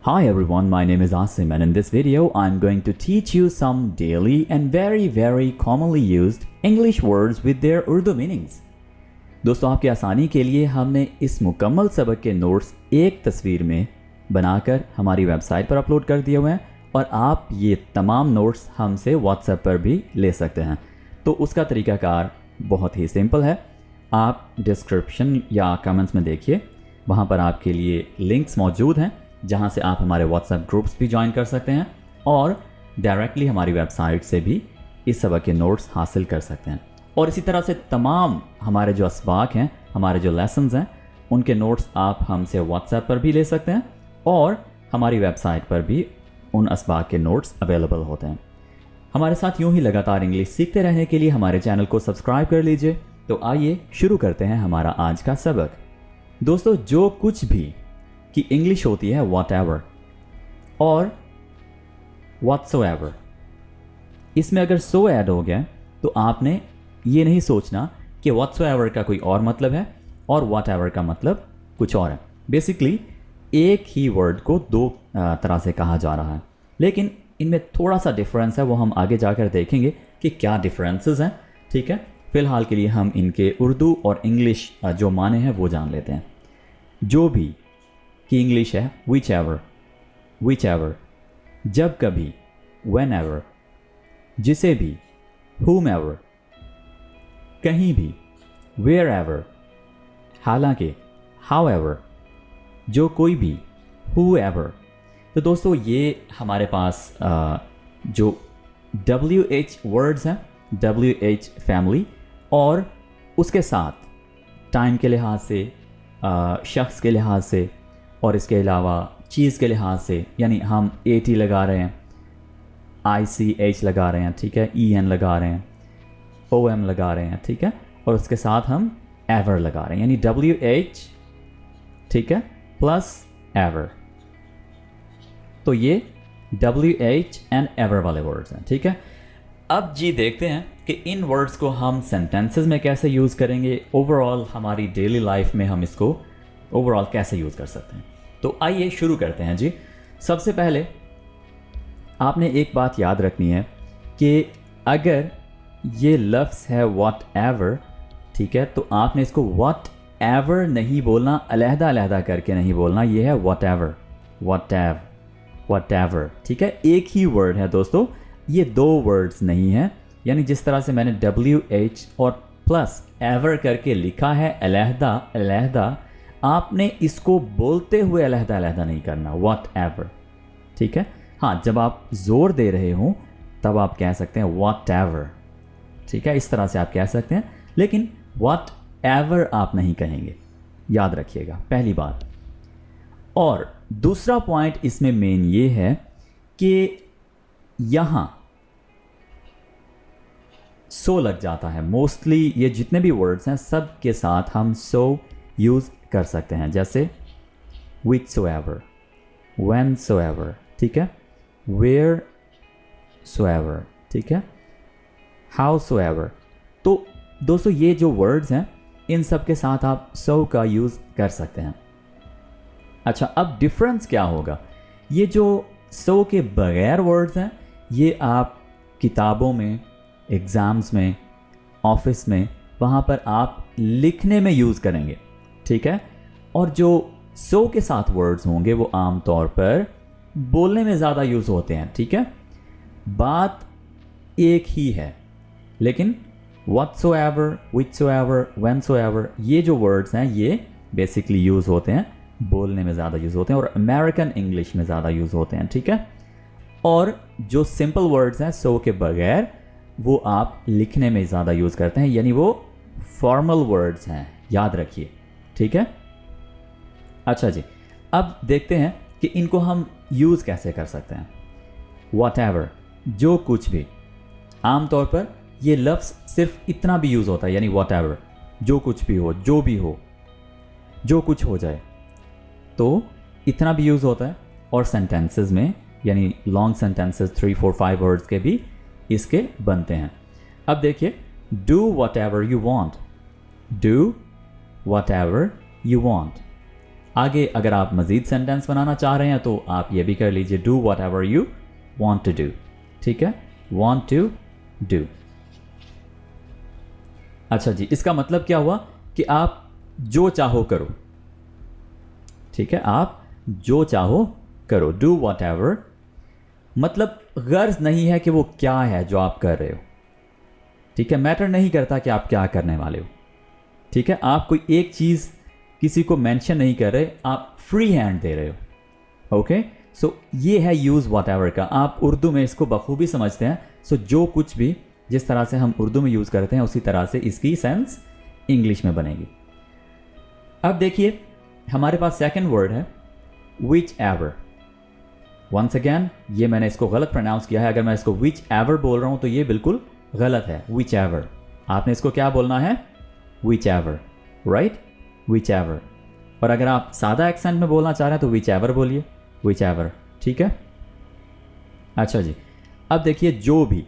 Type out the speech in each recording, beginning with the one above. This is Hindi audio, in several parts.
Hi everyone, my name is Asim and in this video I'm going to teach you some daily and very commonly used English words with their Urdu meanings. दोस्तों आपकी आसानी के लिए हमने इस मुकम्मल सबक के नोट्स एक तस्वीर में बनाकर हमारी वेबसाइट पर अपलोड कर दिए हुए हैं और आप ये तमाम नोट्स हमसे व्हाट्सएप पर भी ले सकते हैं। तो उसका तरीकाकार बहुत ही सिंपल है। आप डिस्क्रिप्शन या कमेंट्स में देखिए, वहाँ पर आपके लिए लिंक्स मौजूद हैं जहाँ से आप हमारे व्हाट्सएप ग्रुप्स भी ज्वाइन कर सकते हैं और डायरेक्टली हमारी वेबसाइट से भी इस सबक के नोट्स हासिल कर सकते हैं। और इसी तरह से तमाम हमारे जो असबाक हैं, हमारे जो लेसन्स हैं, उनके नोट्स आप हमसे व्हाट्सएप पर भी ले सकते हैं और हमारी वेबसाइट पर भी उन असबाक के नोट्स अवेलेबल होते हैं। हमारे साथ यूं ही लगातार इंग्लिश सीखते रहने के लिए हमारे चैनल को सब्सक्राइब कर लीजिए। तो आइए शुरू करते हैं हमारा आज का सबक। दोस्तों, जो कुछ भी कि इंग्लिश होती है whatever और whatsoever, इसमें अगर so ऐड हो गया तो आपने ये नहीं सोचना कि whatsoever का कोई और मतलब है और whatever का मतलब कुछ और है। बेसिकली एक ही वर्ड को दो तरह से कहा जा रहा है, लेकिन इनमें थोड़ा सा डिफरेंस है, वो हम आगे जाकर देखेंगे कि क्या डिफरेंसेस हैं। ठीक है, फ़िलहाल के लिए हम इनके उर्दू और इंग्लिश जो माने हैं वो जान लेते हैं। जो भी कि इंग्लिश है whichever, जब कभी whenever, जिसे भी whomever, कहीं भी wherever, हालांकि however, जो कोई भी whoever। तो दोस्तों ये हमारे पास जो WH वर्ड्स हैं, WH फैमिली, और उसके साथ टाइम के लिहाज से, शख्स के लिहाज से और इसके अलावा चीज़ के लिहाज से, यानी हम AT लगा रहे हैं, ICH लगा रहे हैं, ठीक है, EN लगा रहे हैं, OM लगा रहे हैं, ठीक है, और उसके साथ हम ever लगा रहे हैं, यानी WH, ठीक है, प्लस ever। तो ये WH एंड ever वाले वर्ड्स हैं। ठीक है, अब जी देखते हैं कि इन वर्ड्स को हम सेंटेंसेस में कैसे यूज़ करेंगे, ओवरऑल हमारी डेली लाइफ में हम इसको ओवरऑल कैसे यूज़ कर सकते हैं। तो आइए शुरू करते हैं जी। सबसे पहले आपने एक बात याद रखनी है कि अगर ये लफ्ज़ है whatever, ठीक है, तो आपने इसको whatever नहीं बोलना, अलहदा करके नहीं बोलना, ये है whatever, ठीक है, एक ही वर्ड है दोस्तों, ये दो वर्ड्स नहीं है। यानी जिस तरह से मैंने WH और प्लस ever करके लिखा है अलहदा, आपने इसको बोलते हुए अलहदा नहीं करना, whatever, ठीक है। हाँ, जब आप जोर दे रहे हों तब आप कह सकते हैं whatever, ठीक है, इस तरह से आप कह सकते हैं, लेकिन whatever आप नहीं कहेंगे, याद रखिएगा, पहली बात। और दूसरा पॉइंट इसमें मेन ये है कि यहाँ so लग जाता है। मोस्टली ये जितने भी वर्ड्स हैं सब के साथ हम so यूज़ कर सकते हैं, जैसे whichsoever, whensoever, ठीक है, wheresoever, ठीक है, howsoever। तो दोस्तों ये जो वर्ड्स हैं इन सब के साथ आप so का यूज़ कर सकते हैं। अच्छा, अब डिफरेंस क्या होगा? ये जो so के बगैर वर्ड्स हैं ये आप किताबों में, एग्ज़ाम्स में, ऑफिस में, वहाँ पर आप लिखने में यूज़ करेंगे, ठीक है। और जो so के साथ वर्ड्स होंगे वो आम तौर पर बोलने में ज़्यादा यूज़ होते हैं, ठीक है। बात एक ही है, लेकिन whatsoever, whichsoever, whensoever, ये जो वर्ड्स हैं ये बेसिकली यूज़ होते हैं, बोलने में ज़्यादा यूज़ होते हैं और अमेरिकन इंग्लिश में ज़्यादा यूज़ होते हैं, ठीक है। और जो सिंपल वर्ड्स हैं so के बगैर वो आप लिखने में ज़्यादा यूज़ करते हैं, यानी वो फॉर्मल वर्ड्स हैं, याद रखिए, ठीक है। अच्छा जी, अब देखते हैं कि इनको हम यूज़ कैसे कर सकते हैं। whatever, जो कुछ भी, आम तौर पर ये लफ्ज़ सिर्फ इतना भी यूज़ होता है, यानी whatever, जो कुछ भी हो, जो भी हो, जो कुछ हो जाए, तो इतना भी यूज़ होता है। और सेंटेंसेस में, यानी लॉन्ग सेंटेंसेस 3, 4, 5 वर्ड्स के भी इसके बनते हैं। अब देखिए, do whatever you want, do whatever you want, आगे अगर आप मज़ीद सेंटेंस बनाना चाह रहे हैं तो आप ये भी कर लीजिए, do whatever you want to do. ठीक है, वॉन्ट टू डू। अच्छा जी, इसका मतलब क्या हुआ कि आप जो चाहो करो। ठीक है, आप जो चाहो करो, डू वॉट एवर, मतलब गर्ज नहीं है कि वो क्या है जो आप कर रहे हो। ठीक है, मैटर नहीं करता कि आप क्या करने वाले हो। ठीक है, आप कोई एक चीज़ किसी को मेंशन नहीं कर रहे, आप फ्री हैंड दे रहे हो। ओके, सो ये है यूज़ वॉट एवर का। आप उर्दू में इसको बखूबी समझते हैं। सो जो कुछ भी जिस तरह से हम उर्दू में यूज़ करते हैं उसी तरह से इसकी सेंस इंग्लिश में बनेगी। अब देखिए हमारे पास सेकंड वर्ड है विच एवर। वंस अगेन ये मैंने इसको गलत प्रोनाउंस किया है। अगर मैं इसको विच एवर बोल रहा हूँ तो ये बिल्कुल गलत है। विच एवर, आपने इसको क्या बोलना है? Which ever, right, which ever. और अगर आप सादा एक्सेंट में बोलना चाह रहे हैं तो विच एवर बोलिए, विच एवर। ठीक है, अच्छा जी, अब देखिए जो भी,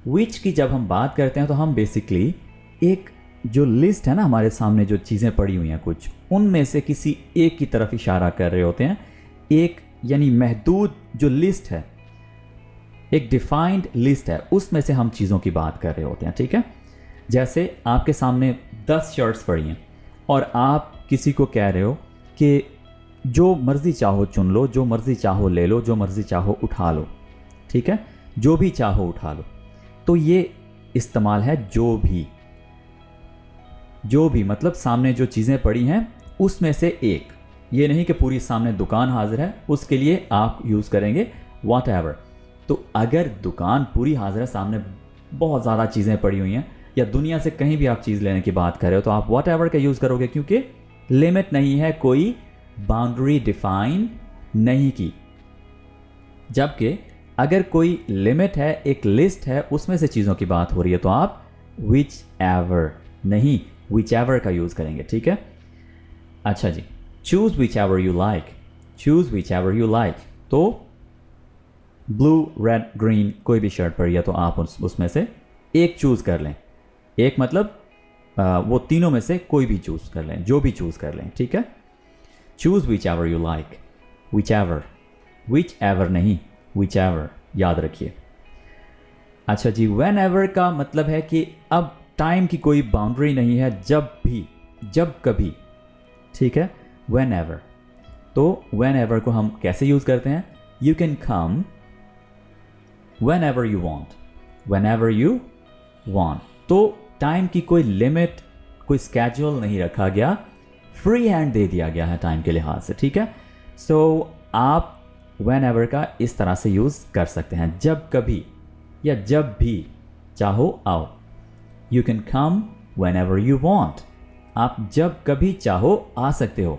विच की जब हम बात करते हैं तो हम बेसिकली एक जो लिस्ट है ना हमारे सामने, जो चीज़ें पड़ी हुई हैं कुछ, उनमें से किसी एक की तरफ इशारा कर रहे होते हैं। एक यानी महदूद जो लिस्ट है, एक डिफाइंड लिस्ट है, उसमें से हम चीज़ों की बात कर रहे होते हैं। ठीक है, जैसे आपके सामने 10 शर्ट्स पड़ी हैं और आप किसी को कह रहे हो कि जो मर्ज़ी चाहो चुन लो, जो मर्ज़ी चाहो ले लो, जो मर्ज़ी चाहो उठा लो। ठीक है, जो भी चाहो उठा लो। तो ये इस्तेमाल है जो भी। जो भी मतलब सामने जो चीज़ें पड़ी हैं उसमें से एक, ये नहीं कि पूरी सामने दुकान हाजिर है, उसके लिए आप यूज़ करेंगे वॉट एवर। तो अगर दुकान पूरी हाजिर है, सामने बहुत ज़्यादा चीज़ें पड़ी हुई हैं, या दुनिया से कहीं भी आप चीज़ लेने की बात कर रहे हो, तो आप वॉट एवर का यूज़ करोगे, क्योंकि लिमिट नहीं है, कोई बाउंड्री डिफाइन नहीं की। जबकि अगर कोई लिमिट है, एक लिस्ट है, उसमें से चीज़ों की बात हो रही है, तो आप विच एवर नहीं विच एवर का यूज़ करेंगे। ठीक है, अच्छा जी, choose whichever you like, choose whichever you like. तो ब्लू, रेड, ग्रीन कोई भी शर्ट पड़ी है तो आप उसमें से एक चूज़ कर लें। एक मतलब वो तीनों में से कोई भी चूज़ कर लें, जो भी चूज़ कर लें। ठीक है, choose whichever you like, which ever नहीं विच एवर, याद रखिए। अच्छा जी, व्हेन एवर का मतलब है कि अब टाइम की कोई बाउंड्री नहीं है, जब भी, जब कभी। ठीक है, व्हेन एवर। तो व्हेन एवर को हम कैसे यूज़ करते हैं? You can come when ever you want, when ever you want. तो टाइम की कोई लिमिट, कोई स्केड्यूल नहीं रखा गया, फ्री हैंड दे दिया गया है टाइम के लिहाज से। ठीक है, सो आप व्हेन एवर का इस तरह से यूज़ कर सकते हैं, जब कभी या जब भी चाहो आओ। You can come when ever you want, आप जब कभी चाहो आ सकते हो।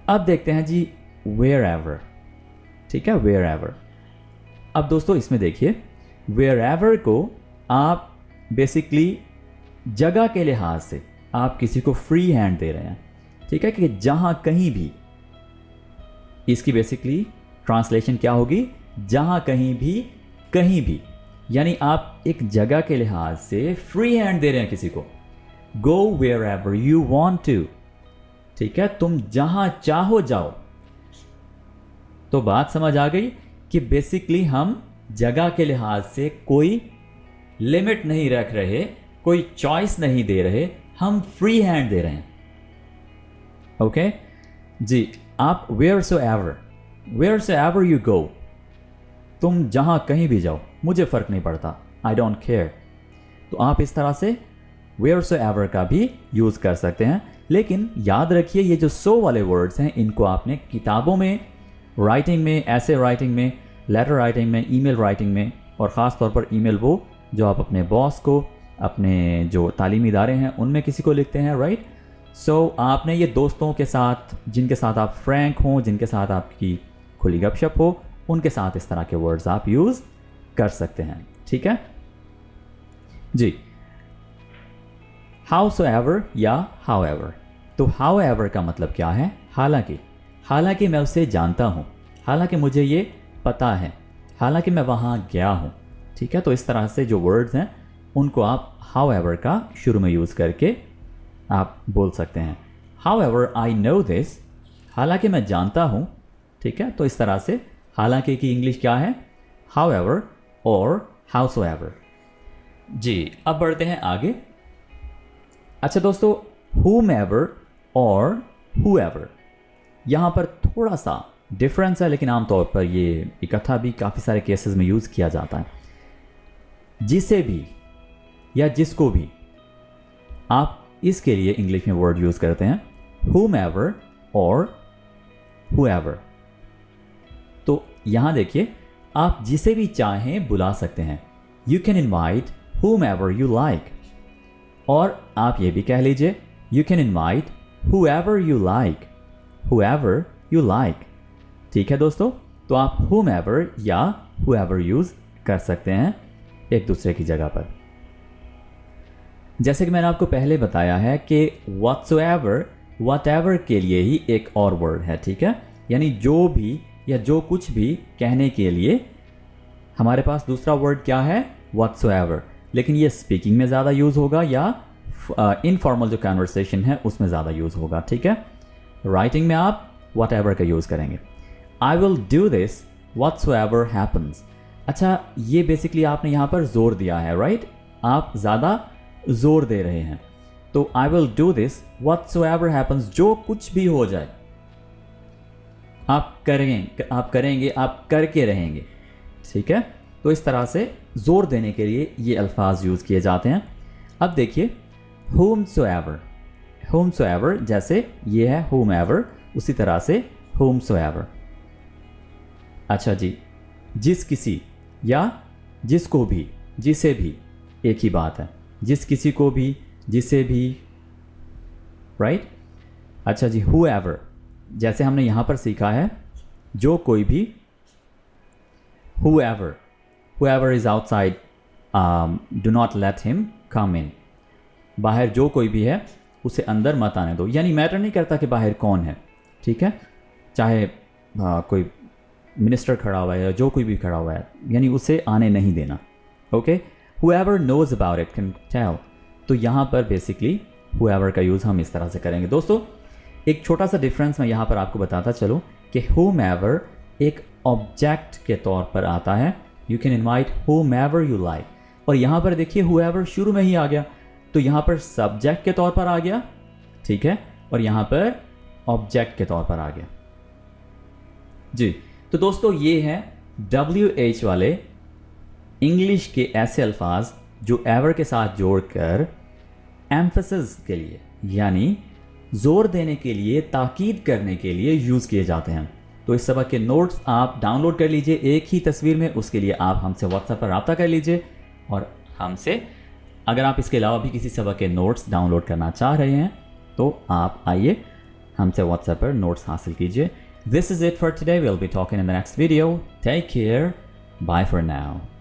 अब देखते हैं जी वेयर एवर। ठीक है, वेयर एवर। अब दोस्तों इसमें देखिए, वेयर एवर को आप बेसिकली जगह के लिहाज से आप किसी को फ्री हैंड दे रहे हैं। ठीक है, कि जहां कहीं भी, इसकी बेसिकली ट्रांसलेशन क्या होगी? जहां कहीं भी, कहीं भी, यानी आप एक जगह के लिहाज से फ्री हैंड दे रहे हैं किसी को। Go wherever you want to. ठीक है, तुम जहां चाहो जाओ। तो बात समझ आ गई कि बेसिकली हम जगह के लिहाज से कोई लिमिट नहीं रख रहे, कोई चॉइस नहीं दे रहे, हम फ्री हैंड दे रहे हैं। ओके जी, आप wheresoever you go, तुम जहां कहीं भी जाओ, मुझे फ़र्क नहीं पड़ता, आई डोंट केयर। तो आप इस तरह से वेयर सो एवर का भी यूज़ कर सकते हैं। लेकिन याद रखिए, ये जो सो वाले वर्ड्स हैं, इनको आपने किताबों में, राइटिंग में, ऐसे राइटिंग में, लेटर राइटिंग में, ईमेल राइटिंग में, और ख़ास तौर पर ईमेल वो जो आप अपने बॉस को, अपने जो तालीमी इदारे हैं उनमें किसी को लिखते हैं, राइट। सो आपने ये दोस्तों के साथ, जिनके साथ आप फ्रैंक हों, जिनके साथ आपकी खुली गपशप हो, उनके साथ इस तरह के वर्ड्स आप यूज़ कर सकते हैं। ठीक है जी, हाउसोएवर या हाउएवर। तो हाउएवर का मतलब क्या है? हालांकि मैं उसे जानता हूँ, हालांकि मुझे ये पता है, हालांकि मैं वहाँ गया हूँ। ठीक है, तो इस तरह से जो वर्ड्स हैं उनको आप हाउएवर का शुरू में यूज़ करके आप बोल सकते हैं। However, I know this. हालांकि मैं जानता हूं, ठीक है। तो इस तरह से हालांकि की इंग्लिश क्या है? However और howsoever। जी, अब बढ़ते हैं आगे। अच्छा दोस्तों, whomever और whoever, यहाँ पर थोड़ा सा डिफरेंस है, लेकिन आमतौर पर ये इकट्ठा भी काफ़ी सारे केसेस में यूज़ किया जाता है। जिसे भी या जिसको भी, आप इसके लिए इंग्लिश में वर्ड यूज़ करते हैं whomever और whoever। तो यहाँ देखिए, आप जिसे भी चाहें बुला सकते हैं। You can invite whomever you like। और आप ये भी कह लीजिए You can invite whoever you like, whoever you like। ठीक है दोस्तों, तो आप whomever या whoever यूज़ कर सकते हैं एक दूसरे की जगह पर। जैसे कि मैंने आपको पहले बताया है कि whatsoever, whatever के लिए ही एक और वर्ड है, ठीक है। यानी जो भी या जो कुछ भी कहने के लिए हमारे पास दूसरा वर्ड क्या है? whatsoever। लेकिन ये स्पीकिंग में ज़्यादा यूज़ होगा या इनफॉर्मल जो कन्वर्सेशन है उसमें ज़्यादा यूज़ होगा, ठीक है। राइटिंग में आप whatever का यूज़ करेंगे। I will do this whatsoever happens। अच्छा, ये बेसिकली आपने यहाँ पर जोर दिया है, राइट? आप ज़्यादा जोर दे रहे हैं। तो I will do this whatsoever happens, जो कुछ भी हो जाए आप करेंगे, आप करके रहेंगे, ठीक है। तो इस तरह से जोर देने के लिए ये अल्फाज यूज़ किए जाते हैं। अब देखिए whomsoever, whomsoever जैसे ये है whomever, उसी तरह से whomsoever। अच्छा जी, जिस किसी या जिसको भी, जिसे भी, एक ही बात है। जिस किसी को भी, जिसे भी, राइट। अच्छा जी, whoever जैसे हमने यहाँ पर सीखा है जो कोई भी, whoever, whoever is outside, do not let him come in। बाहर जो कोई भी है उसे अंदर मत आने दो। यानी मैटर नहीं करता कि बाहर कौन है, ठीक है। चाहे कोई मिनिस्टर खड़ा हुआ है या जो कोई भी खड़ा हुआ है, यानी उसे आने नहीं देना। Okay, whoever knows about it can tell। तो यहाँ पर बेसिकली whoever का यूज़ हम इस तरह से करेंगे। दोस्तों, एक छोटा सा डिफरेंस मैं यहाँ पर आपको बताता चलूँ कि whomever एक ऑब्जेक्ट के तौर पर आता है। You can invite whomever you like। और यहाँ पर देखिए whoever शुरू में ही आ गया, तो यहाँ पर सब्जेक्ट के तौर पर आ गया, ठीक है, और यहाँ पर ऑब्जेक्ट के तौर पर आ गया जी। तो दोस्तों, ये है WH वाले इंग्लिश के ऐसे अल्फाज जो एवर के साथ जोड़कर एम्फेसिस के लिए, यानी जोर देने के लिए, ताकीद करने के लिए यूज़ किए जाते हैं। तो इस सबक के नोट्स आप डाउनलोड कर लीजिए एक ही तस्वीर में। उसके लिए आप हमसे व्हाट्सएप पर रब्ता कर लीजिए और हमसे, अगर आप इसके अलावा भी किसी सबक के नोट्स डाउनलोड करना चाह रहे हैं तो आप आइए हमसे व्हाट्सएप पर नोट्स हासिल कीजिए। This is it for today. We'll be talking in the next video. Take care. Bye for now.